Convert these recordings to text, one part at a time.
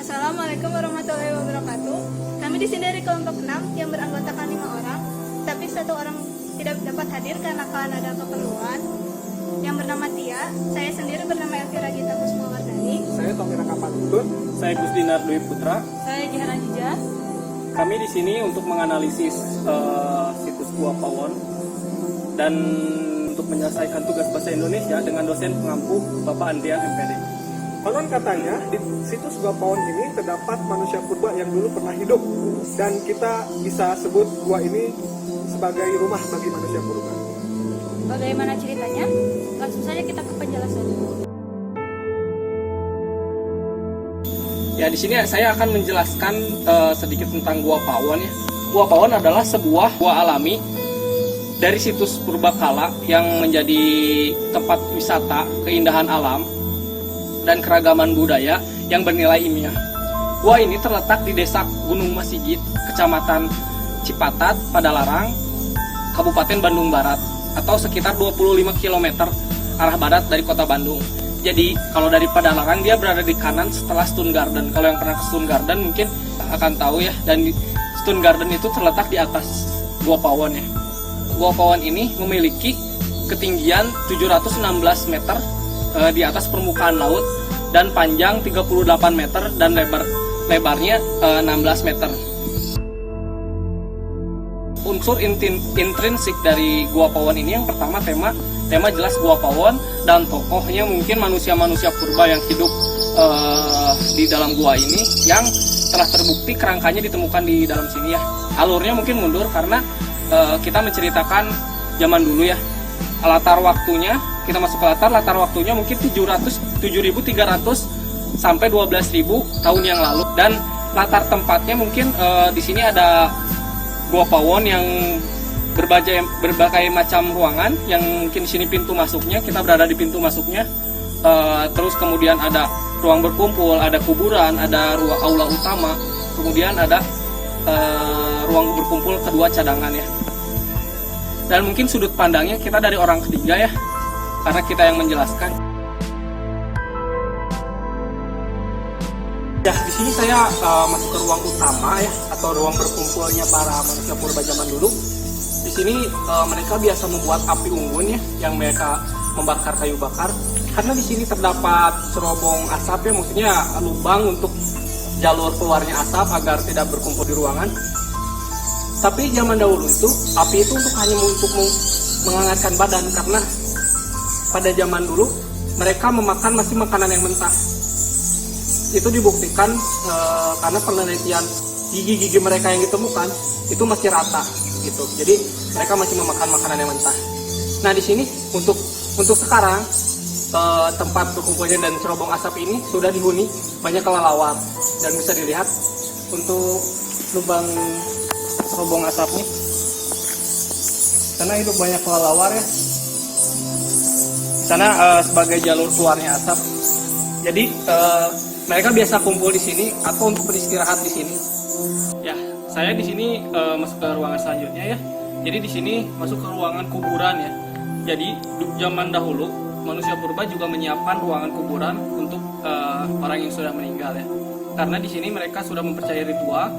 Assalamualaikum warahmatullahi wabarakatuh. Kami di sini dari kelompok 6 yang beranggotakan 5 orang, tapi 1 orang tidak dapat hadir karena ada keperluan. Yang bernama Tia, saya sendiri bernama Elvira Gita Kusmawardani. Saya Tommy Raka Pantun. Saya Gusdinar Dwi Putra. Saya Jihara Jija. Kami di sini untuk menganalisis situs Gua Pawon dan untuk menyelesaikan tugas bahasa Indonesia dengan dosen pengampu Bapak Andrian MPD. Konon katanya di situs Gua Pawon ini terdapat manusia purba yang dulu pernah hidup, dan kita bisa sebut gua ini sebagai rumah bagi manusia purba. Bagaimana ceritanya? Langsung saja kita ke penjelasannya. Ya, di sini saya akan menjelaskan sedikit tentang Gua Pawon ya. Gua Pawon adalah sebuah gua alami dari situs purbakala yang menjadi tempat wisata keindahan alam dan keragaman budaya yang bernilai ilmiah. Gua ini terletak di Desa Gunung Masigit, Kecamatan Cipatat, Padalarang, Kabupaten Bandung Barat, atau sekitar 25 km arah barat dari kota Bandung. Jadi kalau dari Padalarang dia berada di kanan setelah Stone Garden. Kalau yang pernah ke Stone Garden mungkin akan tahu ya, dan Stone Garden itu terletak di atas Gua Pawon ya. Gua Pawon ini memiliki ketinggian 716 meter di atas permukaan laut dan panjang 38 meter dan lebarnya 16 meter. Unsur intrinsik dari Gua Pawon ini yang pertama tema jelas Gua Pawon, dan tokohnya mungkin manusia-manusia purba yang hidup di dalam gua ini yang telah terbukti kerangkanya ditemukan di dalam sini ya. Alurnya mungkin mundur karena kita menceritakan zaman dulu ya. Latar waktunya, kita masuk ke latar waktunya mungkin 7.300 sampai 12.000 tahun yang lalu, dan latar tempatnya mungkin di sini ada Gua Pawon yang berbagai macam ruangan yang mungkin di sini pintu masuknya, kita berada di pintu masuknya. Terus kemudian ada ruang berkumpul, ada kuburan, ada ruang aula utama, kemudian ada ruang berkumpul kedua cadangan ya. Dan mungkin sudut pandangnya kita dari orang ketiga ya, karena kita yang menjelaskan. Ya, di sini saya masuk ke ruang utama ya, atau ruang berkumpulnya para manusia purba zaman dulu. Di sini mereka biasa membuat api unggun ya, yang mereka membakar kayu bakar. Karena di sini terdapat cerobong asap ya, maksudnya lubang untuk jalur keluarnya asap agar tidak berkumpul di ruangan. Tapi zaman dahulu itu, api itu hanya untuk menghangatkan badan, karena pada zaman dulu mereka memakan masih makanan yang mentah. Itu dibuktikan karena penelitian gigi-gigi mereka yang ditemukan itu masih rata gitu. Jadi mereka masih memakan makanan yang mentah. Nah, di sini untuk sekarang tempat berkumpulnya dan cerobong asap ini sudah dihuni banyak kelelawar, dan bisa dilihat untuk lubang cerobong asapnya karena hidup banyak kelelawar ya. Sana sebagai jalur keluarnya asap. Jadi mereka biasa kumpul di sini atau untuk beristirahat di sini. Ya, saya di sini masuk ke ruangan selanjutnya ya. Jadi di sini masuk ke ruangan kuburan ya. Jadi zaman dahulu manusia purba juga menyiapkan ruangan kuburan untuk orang yang sudah meninggal ya. Karena di sini mereka sudah mempercayai ritual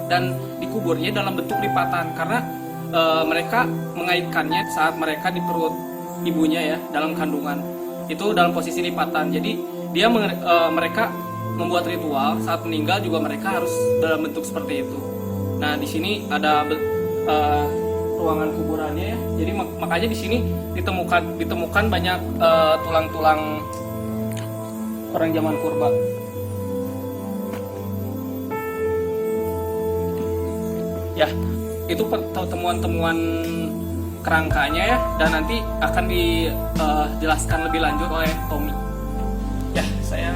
dan dikuburnya dalam bentuk lipatan karena mereka mengaitkannya saat mereka di perut ibunya ya dalam kandungan itu dalam posisi lipatan. Jadi mereka membuat ritual saat meninggal juga mereka harus dalam bentuk seperti itu. Nah di sini ada ruangan kuburannya ya. Jadi makanya di sini ditemukan banyak tulang-tulang orang zaman purba. Ya, itu temuan-temuan kerangkanya ya, dan nanti akan dijelaskan lebih lanjut oleh Tommy. Ya, saya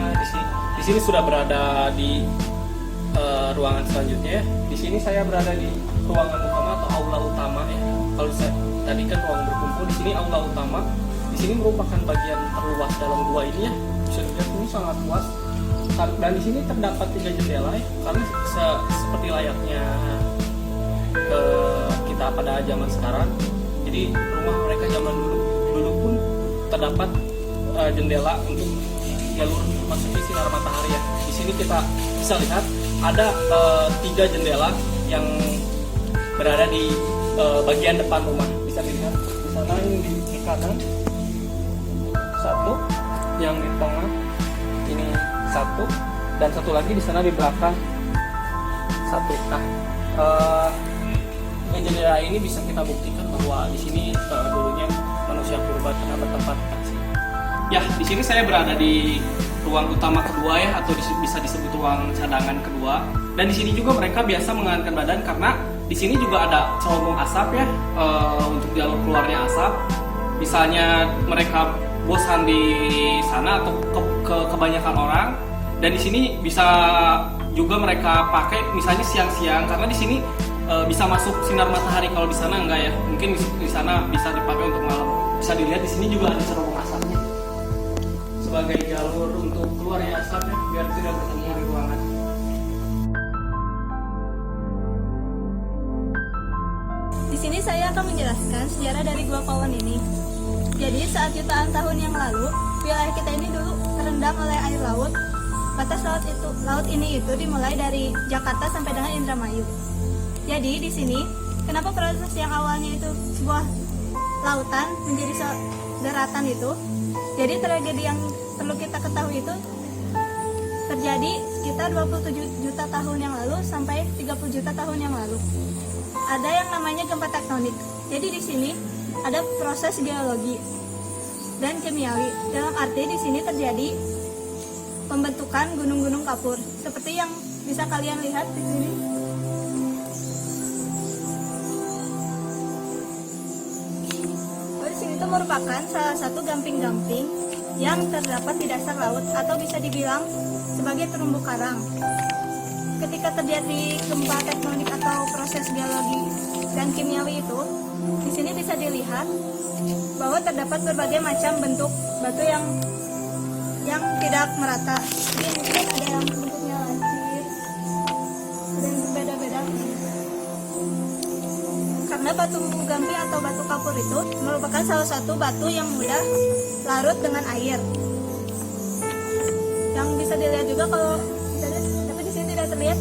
di sini sudah berada di ruangan selanjutnya. Di sini saya berada di ruangan utama atau aula utama ya. Kalau saya tadi kan ruang berkumpul, di sini aula utama. Di sini merupakan bagian terluas dalam gua ini ya. Bisa dilihat ini sangat luas. Dan di sini terdapat 3 jendela ya, karena seperti layaknya kita pada zaman sekarang. Jadi rumah mereka zaman dulu pun terdapat jendela untuk jalur masuknya sinar matahari ya. Di sini kita bisa lihat ada 3 jendela yang berada di bagian depan rumah. Bisa dilihat di sana yang di kanan 1, yang di tengah ini 1, dan 1 lagi di sana di belakang 1. Nah, jendela ini bisa kita buktikan bahwa di sini dulunya manusia purba pernah bertempat. Ya, di sini saya berada di ruang utama kedua ya, atau bisa disebut ruang cadangan kedua. Dan di sini juga mereka biasa menghangatkan badan karena di sini juga ada cerobong asap ya, untuk jalur keluarnya asap. Misalnya mereka bosan di sana atau kebanyakan orang, dan di sini bisa juga mereka pakai misalnya siang-siang karena di sini bisa masuk sinar matahari. Kalau di sana enggak ya, mungkin di sana bisa dipakai untuk malam. Bisa dilihat di sini juga ada cerobong asapnya sebagai jalur untuk keluarnya asapnya biar tidak bertemu di ruangan. Di sini saya akan menjelaskan sejarah dari Gua Pawon ini. Jadi saat jutaan tahun yang lalu, wilayah kita ini dulu terendam oleh air laut. Batas laut ini dimulai dari Jakarta sampai dengan Indramayu. Jadi di sini, kenapa proses yang awalnya itu sebuah lautan menjadi daratan itu? Jadi tragedi yang perlu kita ketahui itu terjadi sekitar 27 juta tahun yang lalu sampai 30 juta tahun yang lalu. Ada yang namanya gempa tektonik. Jadi di sini ada proses geologi dan kimiawi. Dalam arti di sini terjadi pembentukan gunung-gunung kapur seperti yang bisa kalian lihat di sini. Di sini itu merupakan salah satu gamping-gamping yang terdapat di dasar laut atau bisa dibilang sebagai terumbu karang. Ketika terjadi gempa tektonik atau proses geologi dan kimiawi itu, di sini bisa dilihat bahwa terdapat berbagai macam bentuk batu yang tidak merata. Jadi mungkin ada yang bentuknya lancip, ada yang berbeda-beda. Karena batu gamping atau batu kapur itu merupakan salah satu batu yang mudah larut dengan air. Yang bisa dilihat juga kalau misalnya, tapi di sini tidak terlihat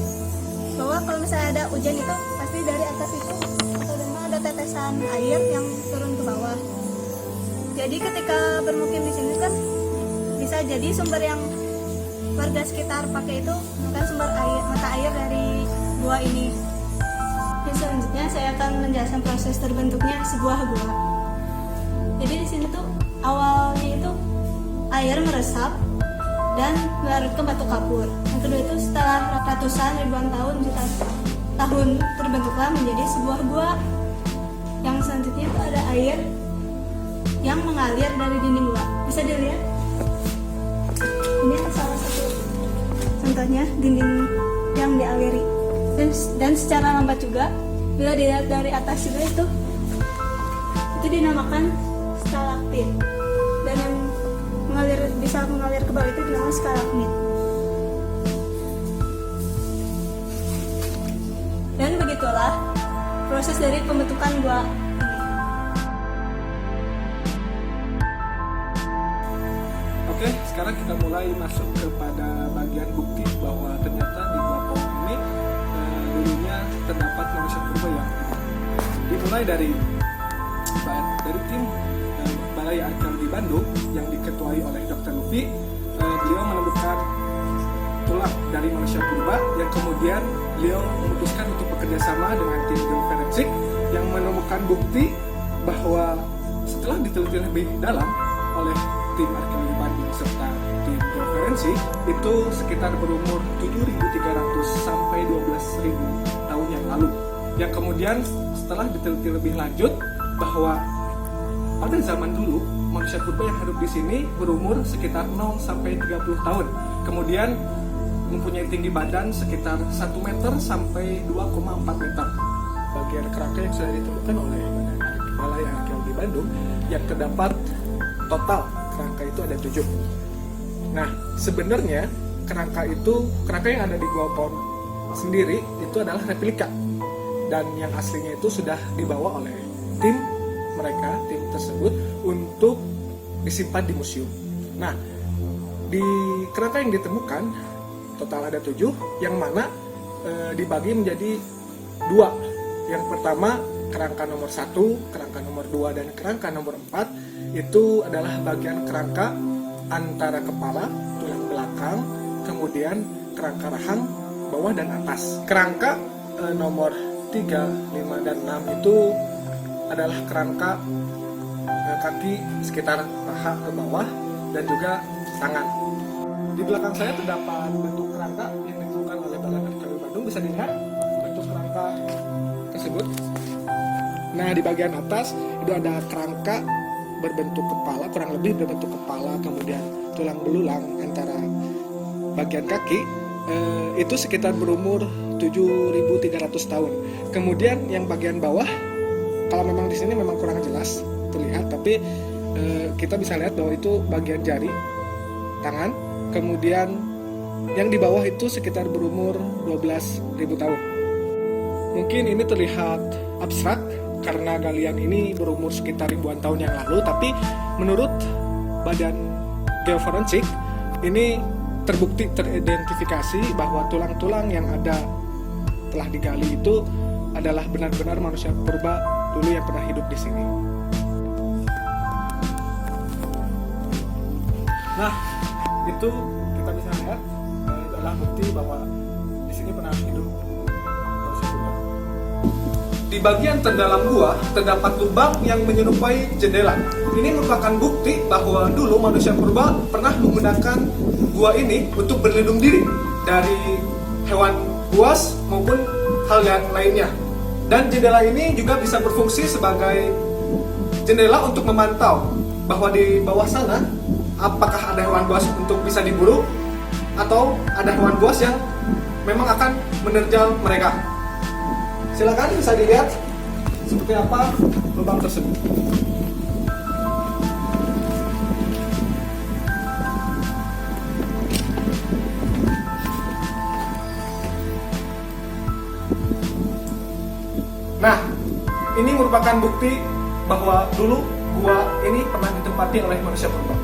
bahwa kalau misalnya ada hujan itu pasti dari atas itu atau dari mana ada tetesan air yang turun ke bawah. Jadi ketika bermukim di sini kan bisa jadi sumber yang warga sekitar pakai itu bukan sumber mata air dari gua ini. Dan selanjutnya saya akan menjelaskan proses terbentuknya sebuah gua. Jadi di sini tuh awalnya itu air meresap dan larut ke batu kapur. Yang kedua itu setelah ratusan ribuan tahun, jutaan tahun terbentuklah menjadi sebuah gua. Yang selanjutnya itu ada air yang mengalir dari dinding gua. Bisa dilihat? Ini salah satu contohnya dinding yang dialiri. Dan secara lambat juga bila dilihat dari atas juga itu dinamakan stalaktit, dan yang bisa mengalir ke bawah itu dinamakan stalagmit. Dan begitulah proses dari pembentukan gua ini. sekarang kita mulai masuk kepada bagian bukti bahwa ternyata di Gua Pawon ini dulunya terdapat manusia purba yang hidup. Dimulai dari tim Balai Arkeologi Bandung yang diketuai oleh Dr. Luffy. Beliau menemukan tulang dari manusia purba yang kemudian beliau memutuskan untuk bekerja sama dengan tim geoforensik yang menemukan bukti bahwa setelah diteliti lebih dalam oleh tim arkeologi Bandung serta tim geoforensik itu sekitar berumur 7.300 sampai 12.000 tahun yang lalu. Yang kemudian setelah diteliti lebih lanjut bahwa pada zaman dulu manusia purba yang hidup di sini berumur sekitar 0 sampai 30 tahun. Kemudian mempunyai tinggi badan sekitar 1 meter sampai 2,4 meter. Bagian kerangka yang sudah ditemukan oleh Balai Arkeologi Bandung yang terdapat total kerangka itu ada 7. Nah, sebenarnya kerangka yang ada di Gua Pawon sendiri itu adalah replika. Dan yang aslinya itu sudah dibawa oleh tim tersebut untuk disimpan di museum. Nah, di kerangka yang ditemukan total ada 7, yang mana dibagi menjadi 2. Yang pertama kerangka nomor 1, kerangka nomor 2, dan kerangka nomor 4 itu adalah bagian kerangka antara kepala, tulang belakang, kemudian kerangka rahang, bawah dan atas. Kerangka nomor 3, 5, dan 6 itu adalah kerangka kaki sekitar paha ke bawah dan juga tangan. Di belakang saya terdapat bentuk kerangka yang ditemukan oleh Balai Arkeologi Bandung. Bisa dilihat bentuk kerangka tersebut. Nah, di bagian atas itu ada kerangka berbentuk kepala, kurang lebih berbentuk kepala, kemudian tulang belulang antara bagian kaki itu sekitar berumur 7.300 tahun. Kemudian yang bagian bawah, kalau memang di sini memang kurang jelas terlihat, tapi kita bisa lihat bahwa itu bagian jari tangan. Kemudian yang di bawah itu sekitar berumur 12.000 tahun. Mungkin ini terlihat abstrak karena galian ini berumur sekitar ribuan tahun yang lalu, tapi menurut Badan Geoforensik ini terbukti teridentifikasi bahwa tulang-tulang yang ada telah digali itu adalah benar-benar manusia purba dulu yang pernah hidup di sini. Nah, itu kita bisa lihat adalah bukti bahwa di sini pernah hidup manusia purba. Di bagian terdalam gua terdapat lubang yang menyerupai jendela. Ini merupakan bukti bahwa dulu manusia purba pernah menggunakan gua ini untuk berlindung diri dari hewan buas maupun hal lainnya. Dan jendela ini juga bisa berfungsi sebagai jendela untuk memantau bahwa di bawah sana apakah ada hewan buas untuk bisa diburu atau ada hewan buas yang memang akan menerjal mereka. Silakan bisa dilihat seperti apa lubang tersebut. Nah, ini merupakan bukti bahwa dulu gua ini pernah ditempati oleh manusia purba.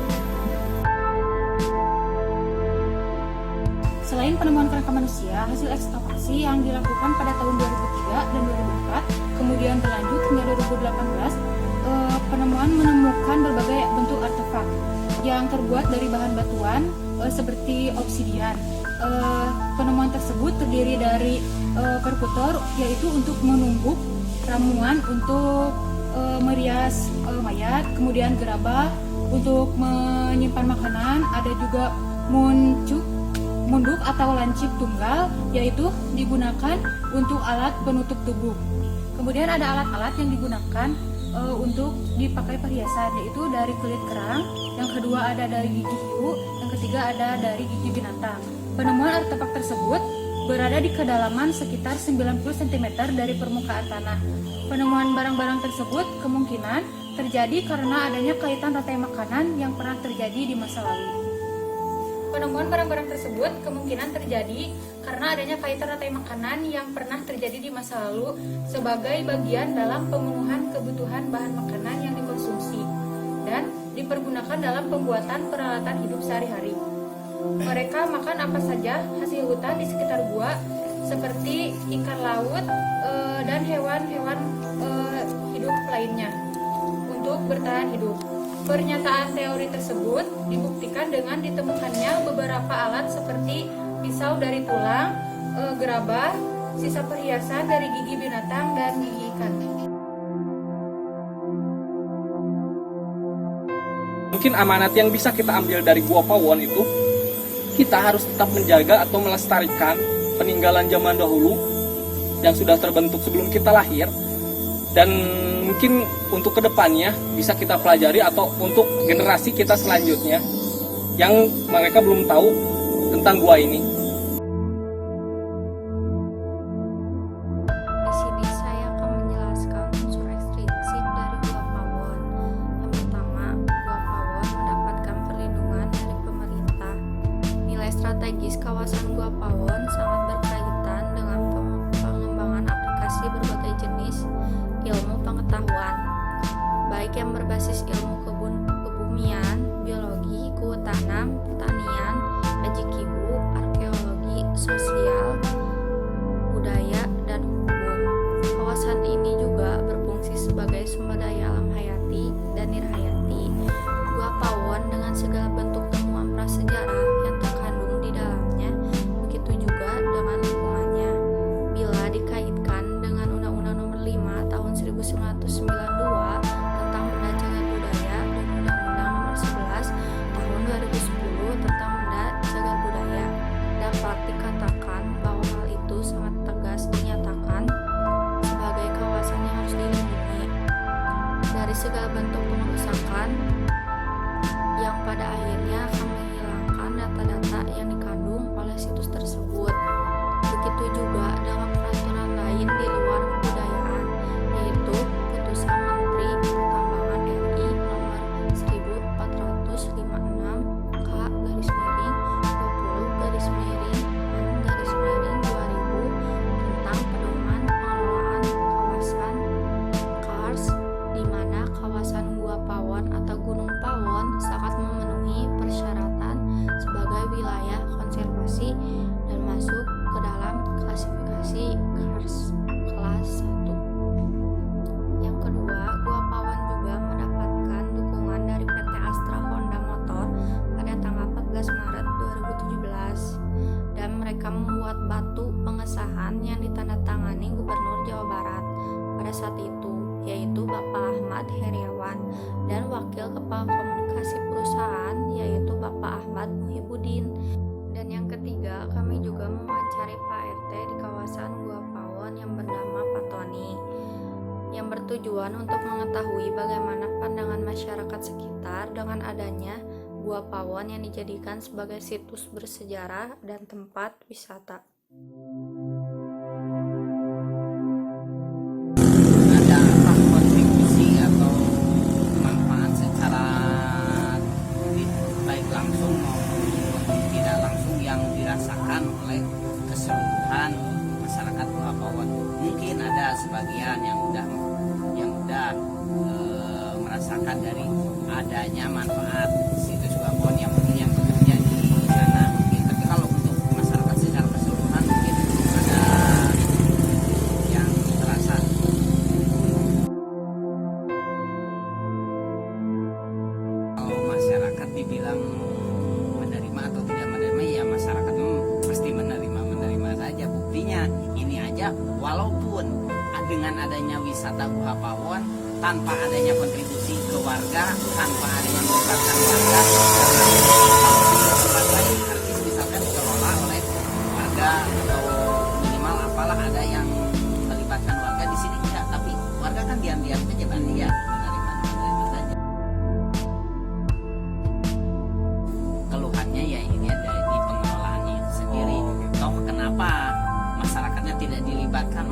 Selain penemuan kerangka manusia, hasil ekskavasi yang dilakukan pada tahun 2003 dan 2004, kemudian berlanjut hingga 2018, penemuan menemukan berbagai bentuk artefak yang terbuat dari bahan batuan seperti obsidian. Penemuan tersebut terdiri dari perkutor, yaitu untuk menumbuk, ramuan untuk merias mayat, kemudian gerabah untuk menyimpan makanan, ada juga munduk atau lancip tunggal, yaitu digunakan untuk alat penutup tubuh. Kemudian ada alat-alat yang digunakan untuk dipakai perhiasan, yaitu dari kulit kerang, yang kedua ada dari gigi hiu, yang ketiga ada dari gigi binatang. Penemuan artefak tersebut berada di kedalaman sekitar 90 cm dari permukaan tanah. Penemuan barang-barang tersebut kemungkinan terjadi karena adanya kaitan rantai makanan yang pernah terjadi di masa lalu. Penemuan barang-barang tersebut kemungkinan terjadi karena adanya kaitan rantai makanan yang pernah terjadi di masa lalu sebagai bagian dalam pemenuhan kebutuhan bahan makanan yang dikonsumsi. Dan dipergunakan dalam pembuatan peralatan hidup sehari-hari. Mereka makan apa saja hasil hutan di sekitar gua, seperti ikan laut dan hewan-hewan hidup lainnya untuk bertahan hidup. Pernyataan teori tersebut dibuktikan dengan ditemukannya beberapa alat seperti pisau dari tulang, gerabah, sisa perhiasan dari gigi binatang dan gigi ikan. Mungkin amanat yang bisa kita ambil dari Gua Pawon itu, kita harus tetap menjaga atau melestarikan peninggalan zaman dahulu yang sudah terbentuk sebelum kita lahir, dan mungkin untuk kedepannya bisa kita pelajari atau untuk generasi kita selanjutnya yang mereka belum tahu tentang gua ini. Di sini saya akan menjelaskan unsur ekstrinsik dari Gua Pawon. Yang pertama, Gua Pawon mendapatkan perlindungan dari pemerintah. Nilai strategis kawasan Gua Pawon sangat berkaitan dengan pengembangan aplikasi berbagai jenis ilmu pengetahuan, baik yang berbasis ilmu kebumian, biologi, kehutanan, pertanian, ajikibu, arkeologi, sosial, budaya, dan hukum. Kawasan ini juga berfungsi sebagai sumber daya alam hayati dan nirhayati. Gua Pawon dengan segala bentuk temuan prasejarah yang terkandung di dalamnya, begitu juga dengan lingkungannya. Bila dikaitkan dengan Undang-Undang Nomor 5 Tahun 1992 tentang Benda Cagar Budaya dan Undang-Undang Nomor 11 Tahun 2010 tentang Benda Cagar Budaya, dapat dikatakan bahwa hal itu sangat tegas dinyatakan sebagai kawasan yang harus dilindungi dari segala bentuk pengerusakan yang pada akhirnya akan menghilangkan data-data yang dikandung oleh situs tersebut. Begitu juga dengan peraturan lain di luar kebudayaan, yaitu Putusan Menteri Pertambangan RI Nomor 1456/20/2000 tentang pedoman pengelolaan kawasan KARS, di mana kawasan Gua Pawon atau Gunung Pawon sangat memenuhi persyaratan sebagai wilayah konservasi dan masuk ke dalam klasifikasi KARS kelas 1. Yang kedua, Gua Pawon juga mendapatkan dukungan dari PT Astra Honda Motor pada tanggal 14 Maret 2017, dan mereka membuat batu pengesahan yang ditandatangani Gubernur Jawa Barat pada saat itu, yaitu Bapak Ahmad Heriawan, dan Wakil Kepala Komunikasi Perusahaan yaitu Bapak Ahmad Muhibudin. Dan yang ketiga, kami juga mewawancari Pak RT di kawasan Gua Pawon yang bernama Pak Tony, yang bertujuan untuk mengetahui bagaimana pandangan masyarakat sekitar dengan adanya Gua Pawon yang dijadikan sebagai situs bersejarah dan tempat wisata. Ada apa kontribusi atau manfaat secara baik langsung maupun tidak langsung yang dirasakan oleh keseluruhan masyarakat Gua Pawon? Mungkin ada sebagian yang udah merasakan dari adanya manfaat situs Gua Pawon yang bekerja di sana mungkin. Tapi kalau untuk masyarakat secara keseluruhan mungkin ada yang terasa. Kalau masyarakat dibilang menerima atau tidak menerima, ya masyarakat pasti menerima saja. Buktinya ini aja, walaupun dengan adanya wisata Gua Pawon, tanpa adanya kontribusi ke warga, tanpa adanya melibatkan warga, tempat lain artis misalkan dikelola oleh warga atau minimal apalah ada yang melibatkan warga, di sini tidak. Tapi warga kan diam-diam saja, menerima saja. Keluhannya ya ini ada di pengelolaannya itu sendiri. Toh kenapa masyarakatnya tidak dilibatkan?